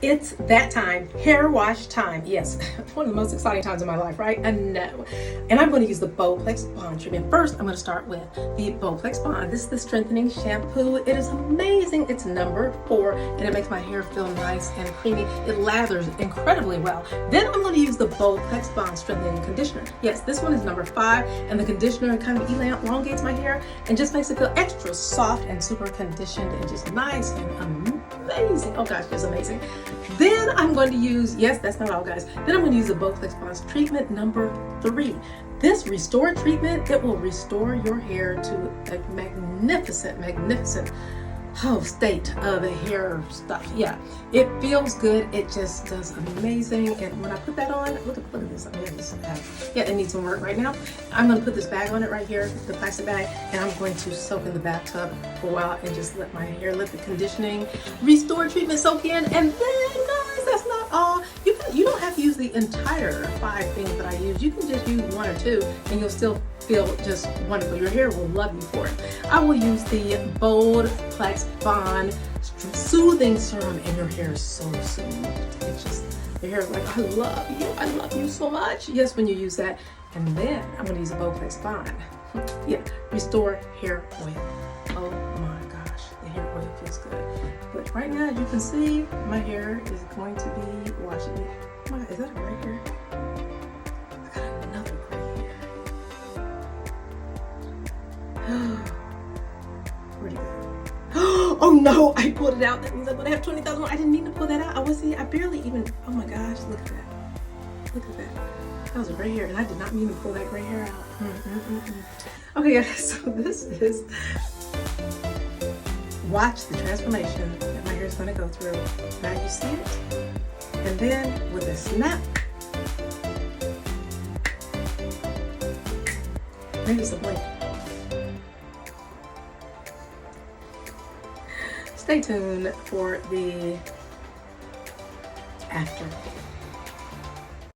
It's that time, hair wash time. Yes, one of the most exciting times of my life, right? I know. And I'm going to use the Boldplex Bond treatment. First, I'm going to start with the Boldplex Bond. This is the strengthening shampoo. It is amazing. It's number 4, and it makes my hair feel nice and creamy. It lathers incredibly well. Then I'm going to use the Boldplex Bond strengthening conditioner. Yes, this one is number 5, and the conditioner kind of elongates my hair and just makes it feel extra soft and super conditioned and just nice and amazing. Oh gosh, it's amazing. Then I'm going to use, yes, that's not all, guys. Then I'm going to use the Boldplex Bond treatment number 3. This restore treatment, it will restore your hair to a magnificent state of hair stuff. Yeah, it feels good. It just does amazing. And when I put that on, look at this. Yeah, it needs some work right now. I'm going to put this bag on it right here, the plastic bag, and I'm going to soak in the bathtub for a while and just let my hair, let the conditioning restore treatment soak in. And then, guys, that's not all. You don't have to use the entire 5 things that I use. You can just use 1 or 2 and you'll still feel just wonderful. Your hair will love you for it. I will use the Boldplex Bond Soothing Serum, and your hair is so soothed. It's just, your hair is like, I love you so much. Yes, when you use that. And then I'm going to use the Boldplex Bond. Yeah, Restore Hair Oil. Oh my gosh, the hair oil feels good. But right now, as you can see, my hair is going to be washing. Is that a gray hair? I got another gray hair. Where'd it go? Oh no, I pulled it out. That means I'm gonna have 20,000 more. I didn't mean to pull that out. I barely even, oh my gosh, look at that. Look at that. That was a gray hair, and I did not mean to pull that gray hair out. Okay, guys, so this is, watch the transformation that my hair is gonna go through. Now you see it? And then with a snap, here's the blink. Stay tuned for the after.